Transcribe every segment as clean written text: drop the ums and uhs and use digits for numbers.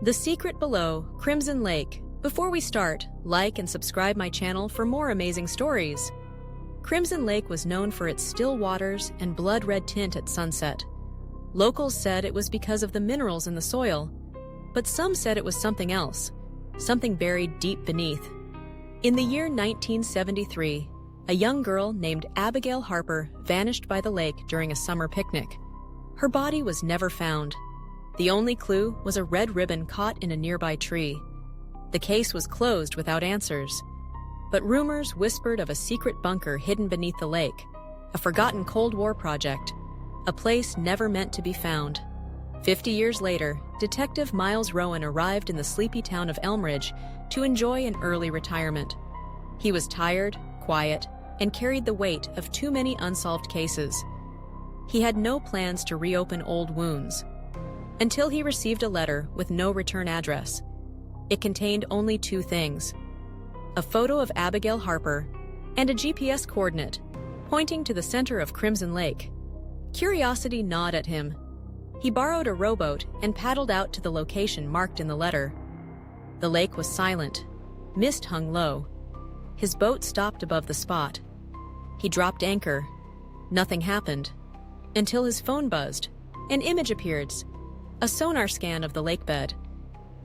The Secret Below, Crimson Lake. Before we start, like and subscribe my channel for more amazing stories. Crimson Lake was known for its still waters and blood-red tint at sunset. Locals said it was because of the minerals in the soil, but some said it was something else, something buried deep beneath. In the year 1973, a young girl named Abigail Harper vanished by the lake during a summer picnic. Her body was never found. The only clue was a red ribbon caught in a nearby tree. The case was closed without answers, but rumors whispered of a secret bunker hidden beneath the lake, a forgotten Cold War project, a place never meant to be found. 50 years later, Detective Miles Rowan arrived in the sleepy town of Elmridge to enjoy an early retirement. He was tired, quiet, and carried the weight of too many unsolved cases. He had no plans to reopen old wounds, until he received a letter with no return address. It contained only two things: a photo of Abigail Harper and a GPS coordinate pointing to the center of Crimson Lake. Curiosity gnawed at him. He borrowed a rowboat and paddled out to the location marked in the letter. The lake was silent. Mist hung low. His boat stopped above the spot. He dropped anchor. Nothing happened. Until his phone buzzed. An image appeared. A sonar scan of the lakebed.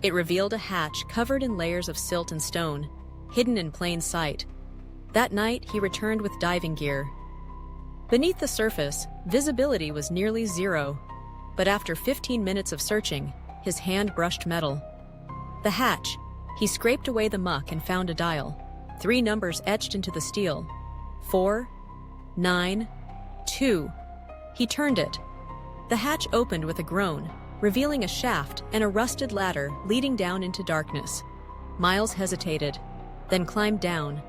It revealed a hatch covered in layers of silt and stone, hidden in plain sight. That night, he returned with diving gear. Beneath the surface, visibility was nearly zero, but after 15 minutes of searching, his hand brushed metal. The hatch. He scraped away the muck and found a dial. 3 numbers etched into the steel. 4, 9, 2. He turned it. The hatch opened with a groan, revealing a shaft and a rusted ladder leading down into darkness. Miles hesitated, then climbed down.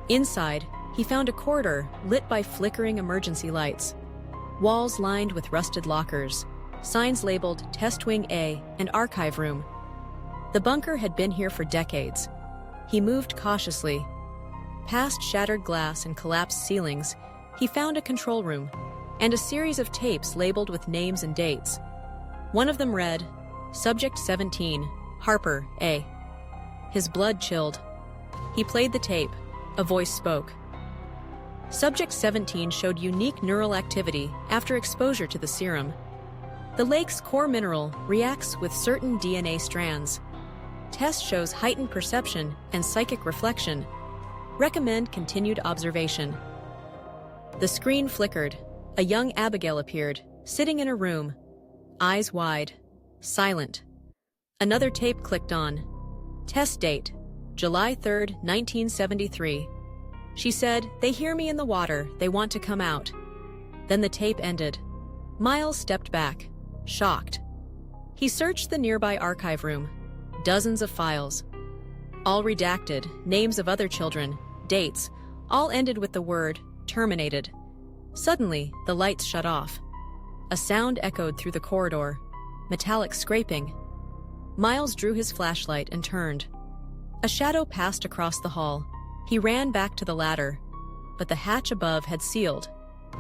Inside, he found a corridor lit by flickering emergency lights. Walls lined with rusted lockers, signs labeled Test Wing A and Archive Room. The bunker had been here for decades. He moved cautiously. Past shattered glass and collapsed ceilings, he found a control room and a series of tapes labeled with names and dates. One of them read, Subject 17, Harper, A. His blood chilled. He played the tape. A voice spoke. Subject 17 showed unique neural activity after exposure to the serum. The lake's core mineral reacts with certain DNA strands. Test shows heightened perception and psychic reflection. Recommend continued observation. The screen flickered. A young Abigail appeared, sitting in a room, eyes wide, silent. Another tape clicked on. Test date, July 3rd, 1973. She said, "They hear me in the water. They want to come out." Then the tape ended. Miles stepped back, shocked. He searched the nearby archive room. Dozens of files. All redacted, names of other children, dates, all ended with the word, terminated. Suddenly, the lights shut off. A sound echoed through the corridor. Metallic scraping. Miles drew his flashlight and turned. A shadow passed across the hall. He ran back to the ladder, but the hatch above had sealed.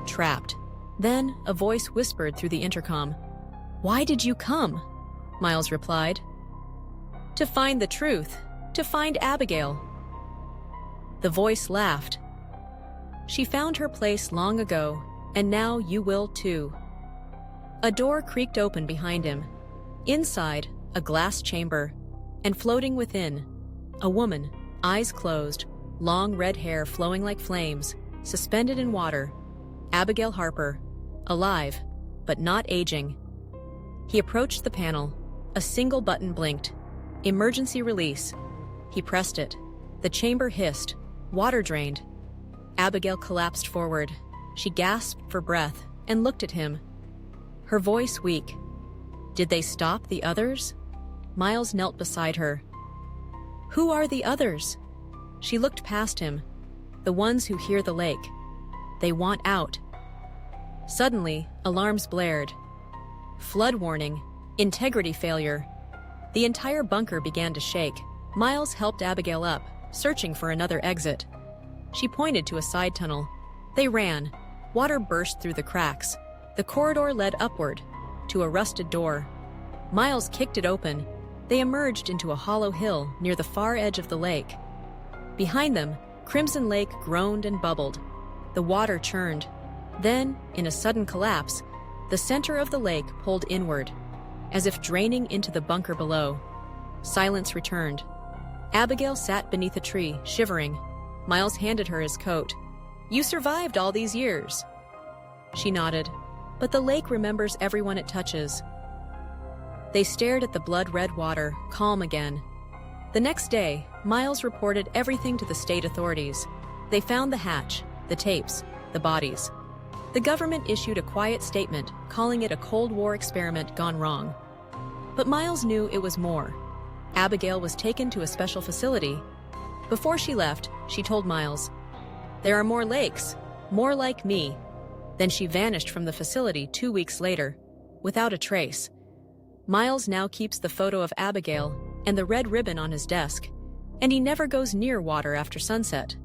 Trapped. Then, a voice whispered through the intercom. "Why did you come?" Miles replied. "To find the truth. To find Abigail." The voice laughed. "She found her place long ago, and now you will too." A door creaked open behind him. Inside, a glass chamber, and floating within, a woman, eyes closed, long red hair flowing like flames, suspended in water. Abigail Harper, alive, but not aging. He approached the panel. A single button blinked. Emergency release. He pressed it. The chamber hissed. Water drained. Abigail collapsed forward. She gasped for breath and looked at him. Her voice weak. "Did they stop the others?" Miles knelt beside her. "Who are the others?" She looked past him. "The ones who hear the lake. They want out." Suddenly, alarms blared. Flood warning. Integrity failure. The entire bunker began to shake. Miles helped Abigail up, searching for another exit. She pointed to a side tunnel. They ran. Water burst through the cracks. The corridor led upward, to a rusted door. Miles kicked it open. They emerged into a hollow hill near the far edge of the lake. Behind them, Crimson Lake groaned and bubbled. The water churned. Then, in a sudden collapse, the center of the lake pulled inward, as if draining into the bunker below. Silence returned. Abigail sat beneath a tree, shivering. Miles handed her his coat. "You survived all these years." She nodded. "But the lake remembers everyone it touches." They stared at the blood-red water, calm again. The next day, Miles reported everything to the state authorities. They found the hatch, the tapes, the bodies. The government issued a quiet statement, calling it a Cold War experiment gone wrong. But Miles knew it was more. Abigail was taken to a special facility. Before she left, she told Miles, "There are more lakes, more like me." Then she vanished from the facility 2 weeks later, without a trace. Miles now keeps the photo of Abigail and the red ribbon on his desk, and he never goes near water after sunset.